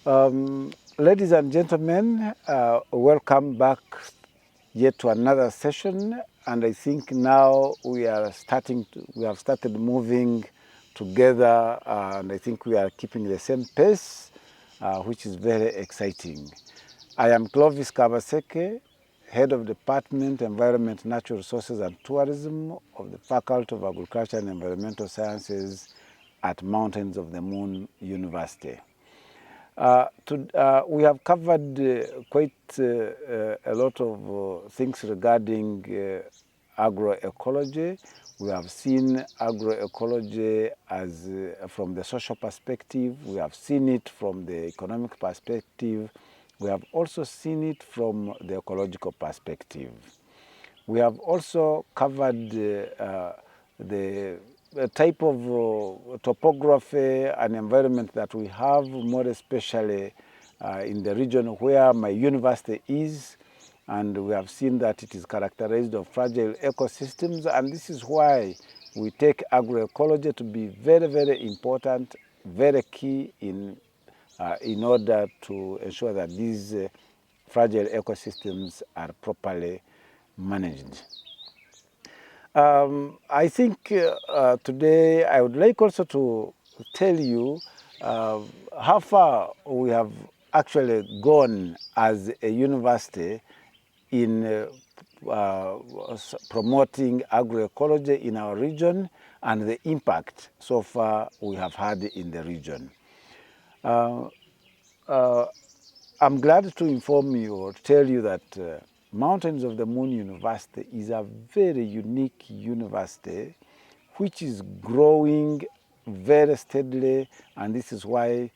Ladies and gentlemen, welcome back yet to another session. And I think now we have started moving together, and I think we are keeping the same pace, which is very exciting. I am Clovis Kabaseke, Head of Department Environment, Natural Resources and Tourism of the Faculty of Agriculture and Environmental Sciences at Mountains of the Moon University. We have covered quite a lot of things regarding agroecology. We have seen agroecology as from the social perspective. We have seen it from the economic perspective. We have also seen it from the ecological perspective. We have also covered the type of topography and environment that we have, more especially in the region where my university is. And we have seen that it is characterized of fragile ecosystems, and this is why we take agroecology to be very, very important, very key in order to ensure that these fragile ecosystems are properly managed. I think today I would like also to tell you how far we have actually gone as a university in promoting agroecology in our region and the impact so far we have had in the region. I'm glad to inform you or tell you that Mountains of the Moon University is a very unique university which is growing very steadily, and this is why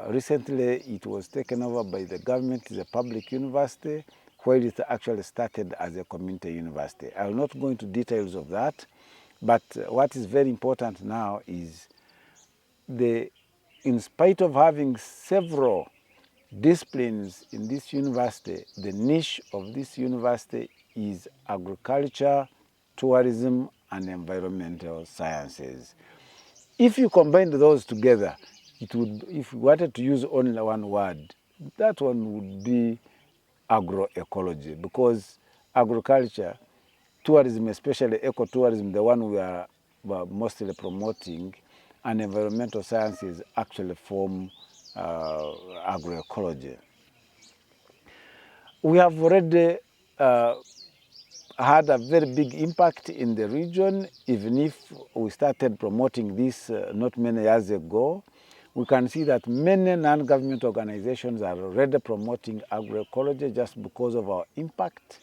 recently it was taken over by the government as a public university, where it actually started as a community university. I will not go into details of that, but what is very important now is in spite of having several disciplines in this university, the niche of this university is agriculture, tourism, and environmental sciences. If you combine those together, it would, if you wanted to use only one word, that one would be agroecology, because agriculture, tourism, especially ecotourism, the one we are mostly promoting, and environmental sciences actually form agroecology. We have already had a very big impact in the region. Even if we started promoting this not many years ago, we can see that many non-government organizations are already promoting agroecology just because of our impact.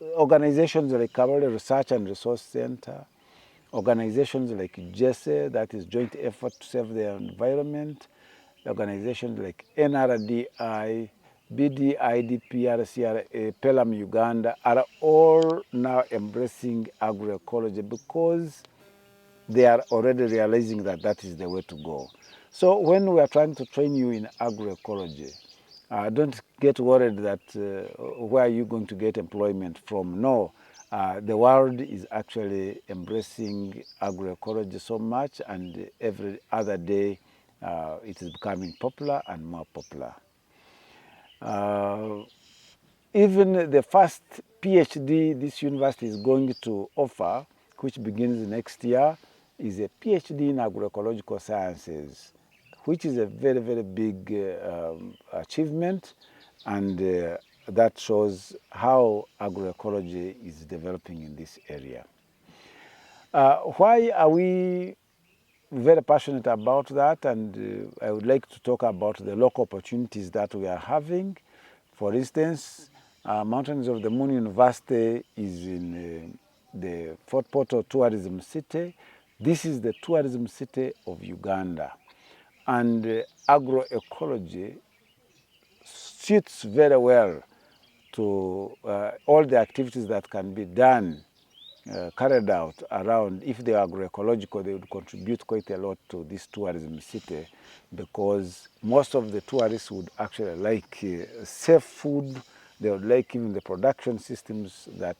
Organizations like Kabale Research and Resource Center, organizations like JESE, that is Joint Effort to Save the Environment, organizations like NRDI, BDIDP, RCRA, PELAM Uganda are all now embracing agroecology because they are already realizing that that is the way to go. So when we are trying to train you in agroecology, don't get worried that where are you going to get employment from? No, the world is actually embracing agroecology so much, and every other day it is becoming popular and more popular. Even the first PhD this university is going to offer, which begins next year, is a PhD in agroecological sciences, which is a very, very big achievement, and that shows how agroecology is developing in this area. Why are we very passionate about that? And I would like to talk about the local opportunities that we are having. For instance, Mountains of the Moon University is in the Fort Portal Tourism City. This is the tourism city of Uganda. And agroecology suits very well to all the activities that can be done, carried out around. If they are agroecological, they would contribute quite a lot to this tourism city, because most of the tourists would actually like safe food. They would like even the production systems that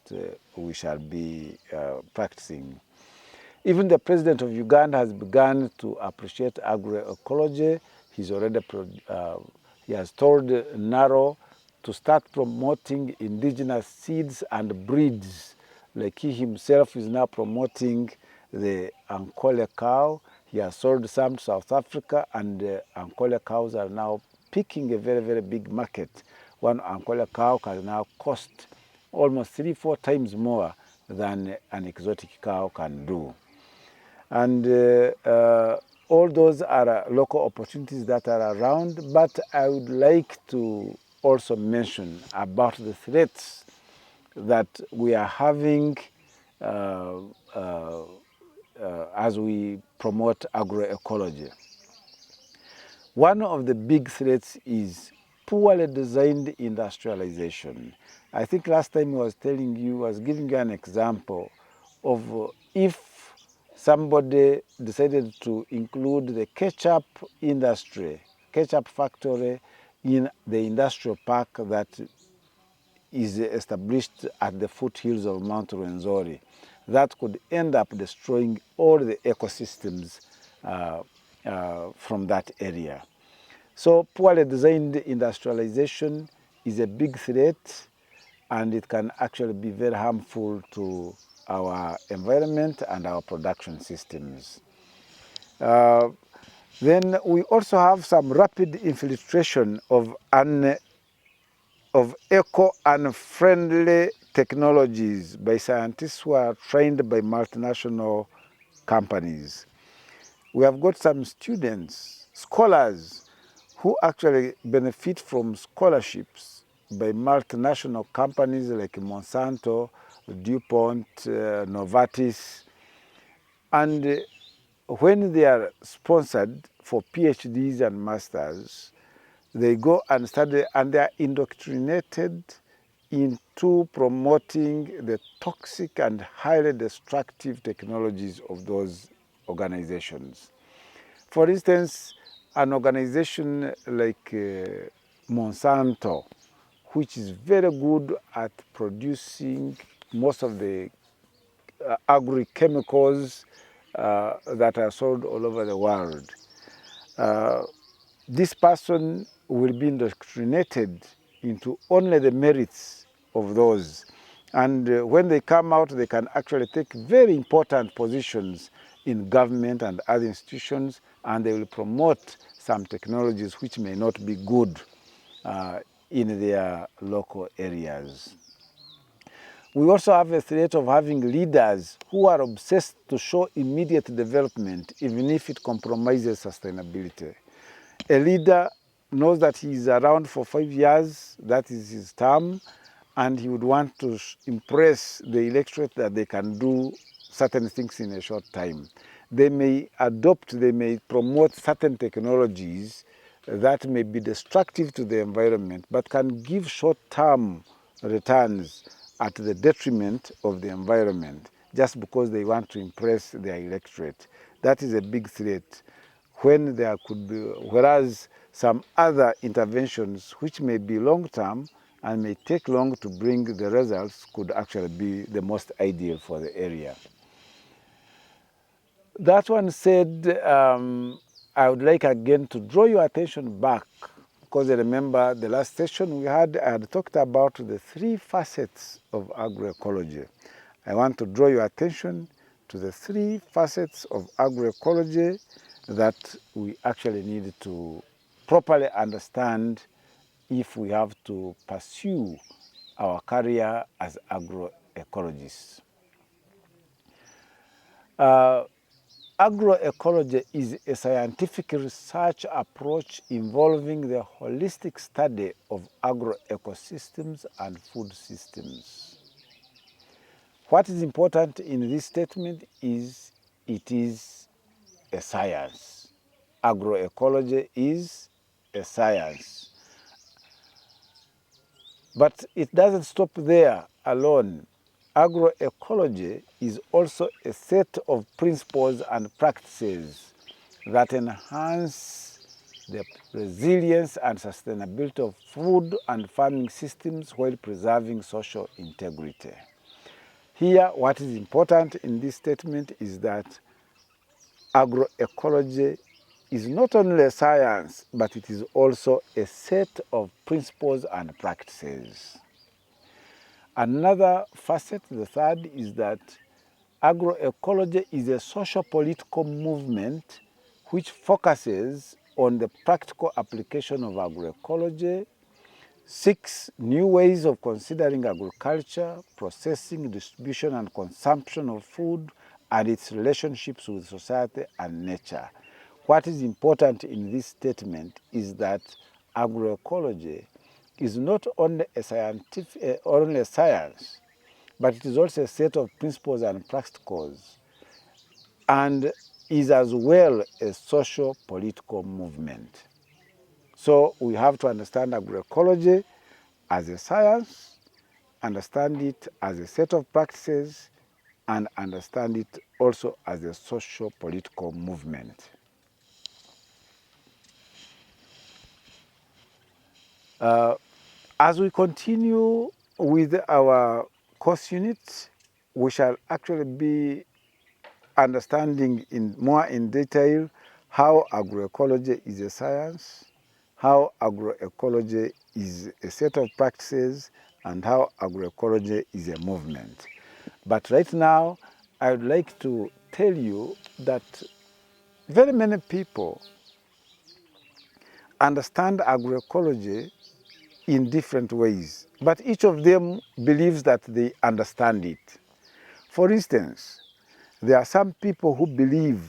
we shall be practicing. Even the president of Uganda has begun to appreciate agroecology. He has told Naro to start promoting indigenous seeds and breeds. Like he himself is now promoting the Ankole cow. He has sold some to South Africa, and Ankole cows are now picking a very, very big market. One Ankole cow can now cost almost 3-4 times more than an exotic cow can do. And all those are local opportunities that are around, but I would like to also mention about the threats that we are having as we promote agroecology. One of the big threats is poorly designed industrialization. I think last time I was giving you an example of if somebody decided to include the ketchup industry, ketchup factory in the industrial park that is established at the foothills of Mount Rwenzori. That could end up destroying all the ecosystems from that area. So poorly designed industrialization is a big threat, and it can actually be very harmful to our environment and our production systems. Then we also have some rapid infiltration of eco-unfriendly technologies by scientists who are trained by multinational companies. We have got some students, scholars, who actually benefit from scholarships by multinational companies like Monsanto, DuPont, Novartis. And when they are sponsored for PhDs and masters, they go and study, and they are indoctrinated into promoting the toxic and highly destructive technologies of those organizations. For instance, an organization like Monsanto, which is very good at producing most of the agrochemicals that are sold all over the world. This person will be indoctrinated into only the merits of those. And when they come out, they can actually take very important positions in government and other institutions, and they will promote some technologies which may not be good in their local areas. We also have a threat of having leaders who are obsessed to show immediate development, even if it compromises sustainability. A leader knows that he is around for 5 years, that is his term, and he would want to impress the electorate that they can do certain things in a short time. They may promote certain technologies that may be destructive to the environment, but can give short-term returns at the detriment of the environment, just because they want to impress their electorate. That is a big threat. When there could be, whereas some other interventions which may be long-term and may take long to bring the results could actually be the most ideal for the area. That one said, I would like again to draw your attention back, because I remember the last session I had talked about the 3 facets of agroecology. I want to draw your attention to the 3 facets of agroecology that we actually need to properly understand if we have to pursue our career as agroecologists. Agroecology is a scientific research approach involving the holistic study of agroecosystems and food systems. What is important in this statement is it is a science. Agroecology is a science. But it doesn't stop there alone. Agroecology is also a set of principles and practices that enhance the resilience and sustainability of food and farming systems while preserving social integrity. Here, what is important in this statement is that agroecology is not only a science, but it is also a set of principles and practices. Another facet, the third, is that agroecology is a social-political movement which focuses on the practical application of agroecology, seeks new ways of considering agriculture, processing, distribution, and consumption of food, and its relationships with society and nature. What is important in this statement is that agroecology is not only a science, but it is also a set of principles and practicals, and is as well a social political movement. So we have to understand agroecology as a science, understand it as a set of practices, and understand it also as a social political movement. As we continue with our course unit, we shall actually be understanding more in detail how agroecology is a science, how agroecology is a set of practices, and how agroecology is a movement. But right now, I would like to tell you that very many people understand agroecology in different ways, but each of them believes that they understand it. For instance, there are some people who believe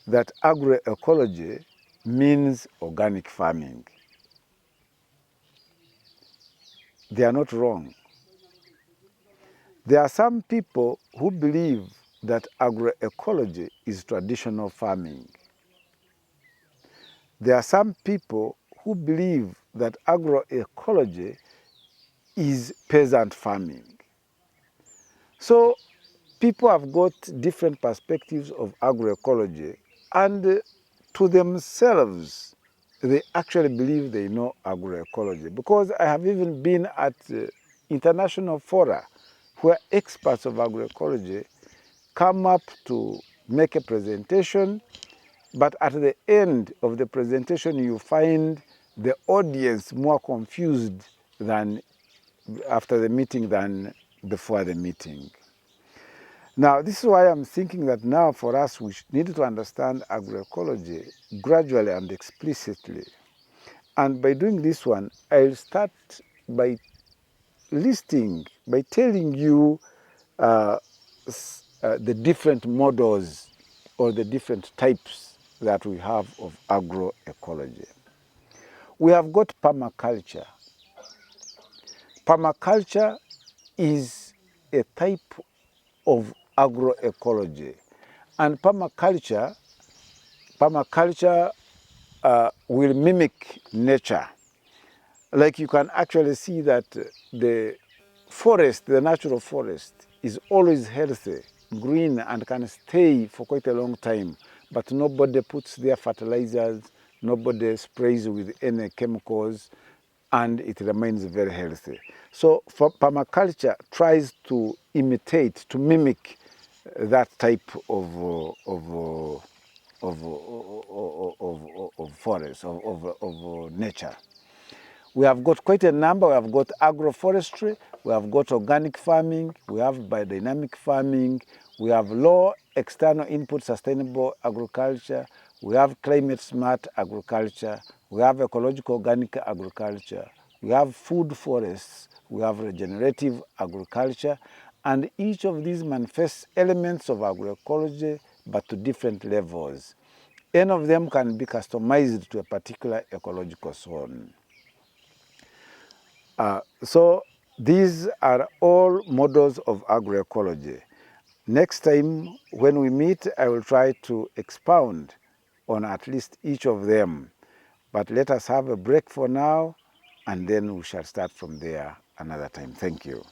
that agroecology means organic farming. They are not wrong. There are some people who believe that agroecology is traditional farming. There are some people who believe that agroecology is peasant farming. So people have got different perspectives of agroecology, and to themselves, they actually believe they know agroecology. Because I have even been at international fora where experts of agroecology come up to make a presentation, but at the end of the presentation, you find the audience more confused than after the meeting than before the meeting. Now, this is why I'm thinking that now for us, we need to understand agroecology gradually and explicitly. And by doing this one, I'll start by telling you the different models or the different types that we have of agroecology. We have got permaculture. Permaculture is a type of agroecology. And permaculture will mimic nature. Like you can actually see that the forest, the natural forest, is always healthy, green, and can stay for quite a long time. But nobody puts their fertilizers, nobody sprays with any chemicals, and it remains very healthy. So permaculture tries to imitate, to mimic that type of forest, of nature. We have got quite a number. We have got agroforestry, we have got organic farming, we have biodynamic farming, we have low external input sustainable agriculture, we have climate smart agriculture, we have ecological organic agriculture, we have food forests, we have regenerative agriculture, and each of these manifests elements of agroecology, but to different levels. Any of them can be customized to a particular ecological zone. So these are all models of agroecology. Next time when we meet, I will try to expound on at least each of them. But let us have a break for now, and then we shall start from there another time. Thank you.